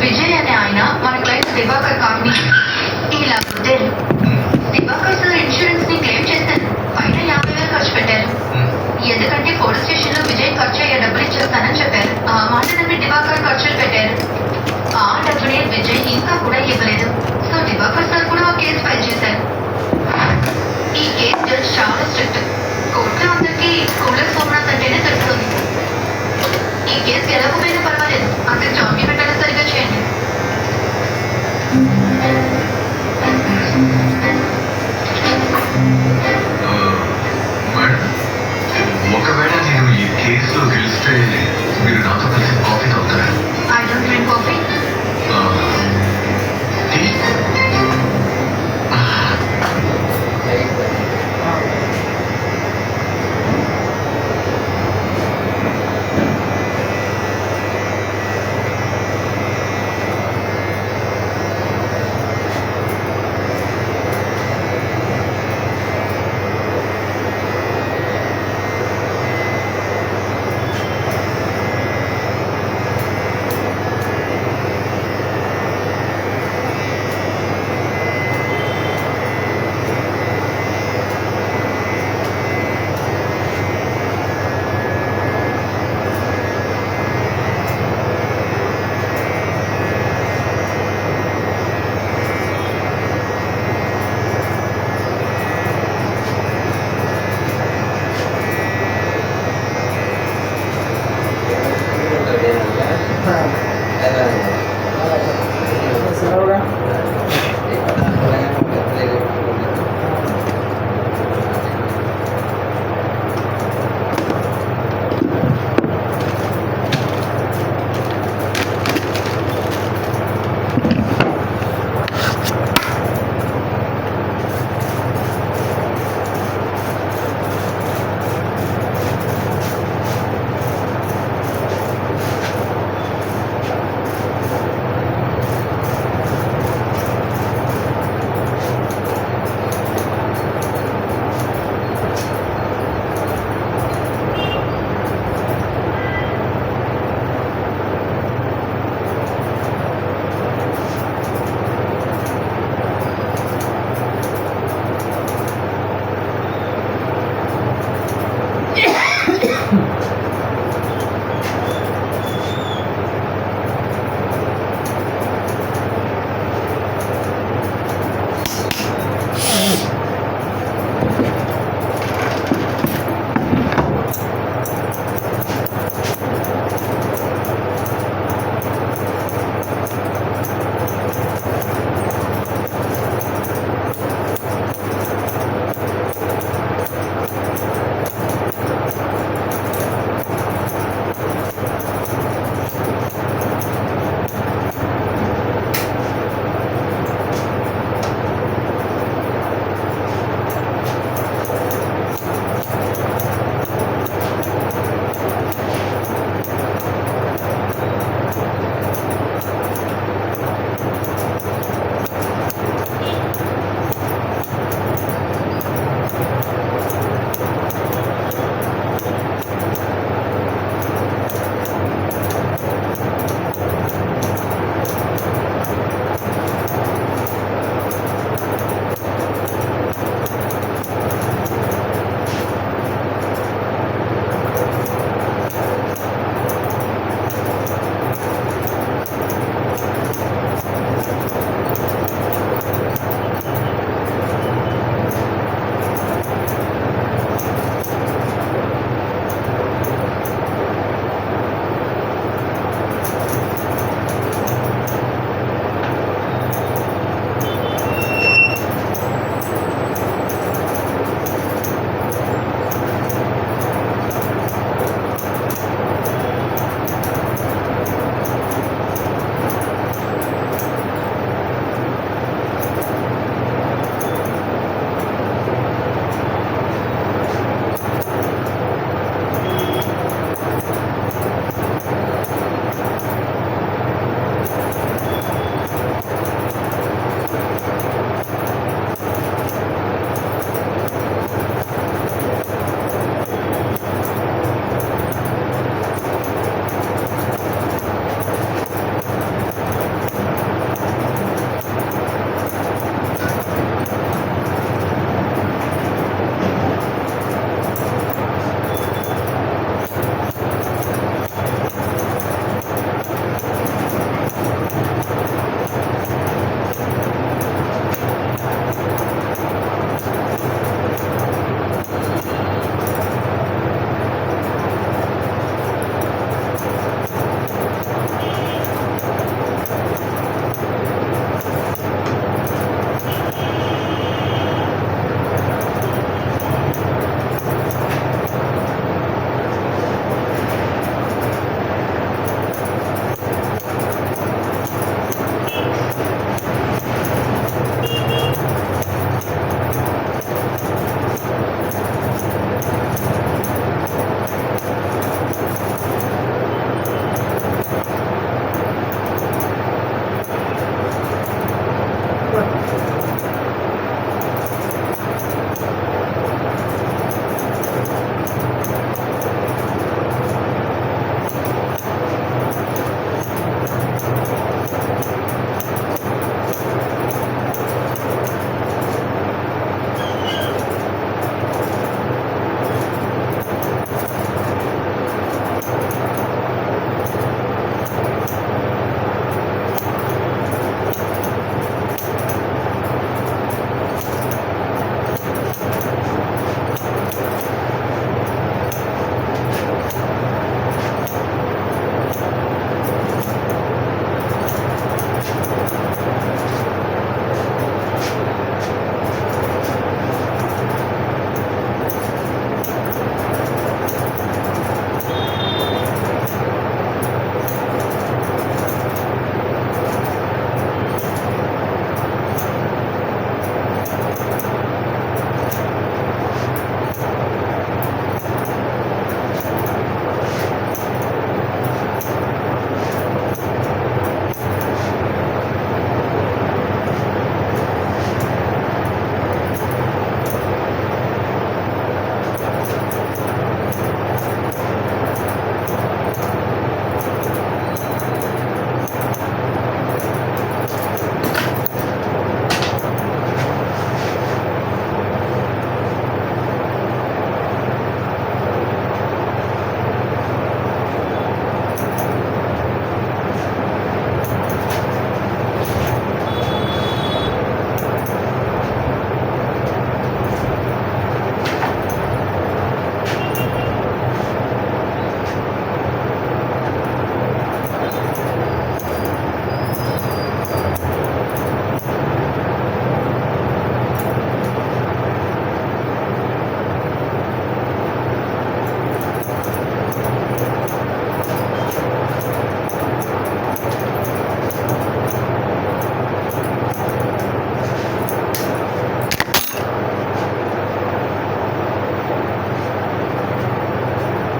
విజయ్ అనే ఆయన మన క్లయింట్ దివాకర్ కామ్ని ఇలా కుదేరు. దివాకర్ సార్ ఇన్సూరెన్స్ ని క్లెయిమ్ చేశారు. పైన 50,000 ఖర్చు పెట్టారు. ఎందుకంటే పోలీస్ స్టేషన్ లో విజయ్ ఖర్చు అయ్యే డబ్బులు ఇచ్చేస్తానని చెప్పారు. ఆ మాట నమ్మి దివాకర్ ఖర్చులు పెట్టారు. ఆ డబ్బుని విజయ్ ఇంకా కూడా ఇవ్వలేదు. సో దివాకర్ సార్ కూడా ఒక కేసు ఫైల్ చేశారు. ఈ కేసు జడ్జ్ చాలా స్ట్రిక్ట్. కోర్టులో అందరికీ కోడల సోమనాథ్ అంటేనే తెలుస్తుంది. ఈ కేసు ఎలాగోపోయినా పర్వాలేదు, అసలు జామీ పెట్టాలి సరిగా చేయండి.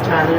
చాలు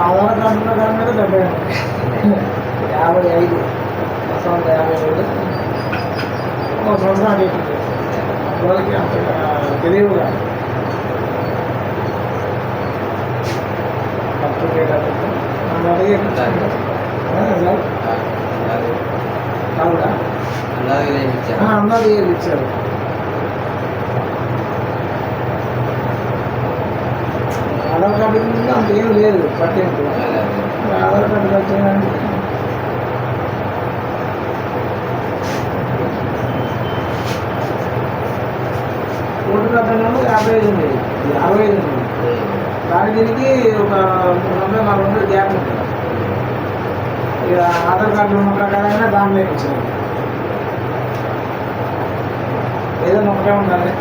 ఆధార్ కార్డులో దాని మీద 55 52 ఒక సంవత్సరం అడిగి వాళ్ళకి అంత తెలియదుగా అడిగి అందరూ ఇచ్చారు ఆధార్ కార్డు ముందు అంత ఏం లేదు పట్టింపు ఆధార్ కార్డు వచ్చేదానికి ఓటు కట్టడంలో 55 ఉంది 65 ఉంది దాని దీనికి ఒక 300-400 గ్యాప్ ఉంటుంది ఇక ఆధార్ కార్డు ఉన్న ప్రకారంగా దాంట్లో ఇచ్చారు ఏదైనా ఒకటే ఉండాలి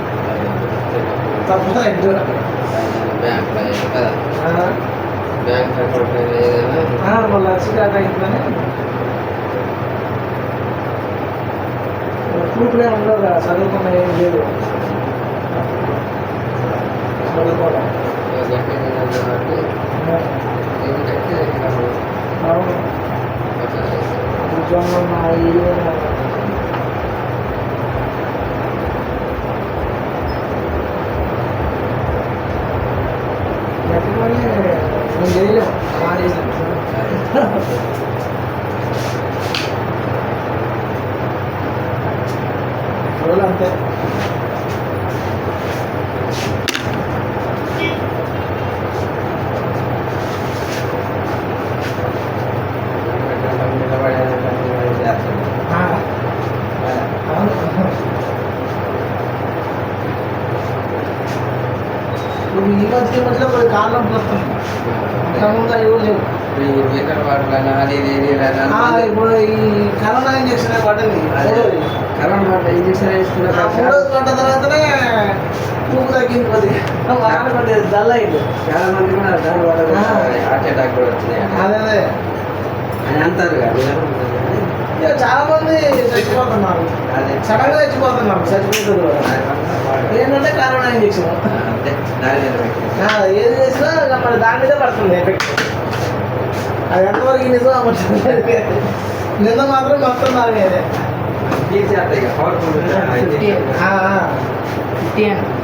తప్ప బ్యాంక్ అకౌంట్ ఏదైనా వాళ్ళు వచ్చి దాకా అయిందని ప్రూఫ్లే ఉండవు కదా చదువుకున్న ఏం లేదు చదువుకోవడం అవును ఉద్యోగంలో మా ఇల్లు నేను చేయలేము రోజులు అంతే ఇప్పుడు ఈ మధ్యలో కొన్ని కారణం వస్తుంది అంతకుముందు ఎవరు లేవు ఇప్పుడు ఈ కరోనా ఇంజక్షన్ పడ్డది కరోనా ఇంజక్షన్ వేసుకున్న మూడోది పడ్డ తర్వాతనే చూపు తగ్గింది కొద్దిగా వారాలు కొద్దిగా డల్ అయింది చాలా మంది కూడా దాని వల్ల హార్ట్ అటాక్ కూడా వచ్చినాయి అదే అదే అని అంటారు ఇక చాలా మంది చచ్చిపోతున్నారు సడన్ గా చచ్చిపోతున్నారు ఏంటంటే కరోనా ఇంజక్షన్ ఏది చేసినా మరి దాని మీద పడుతుంది ఎఫెక్ట్ అది ఎంతవరకు నిజం నిన్న మాత్రం మొత్తం దాని మీదే 50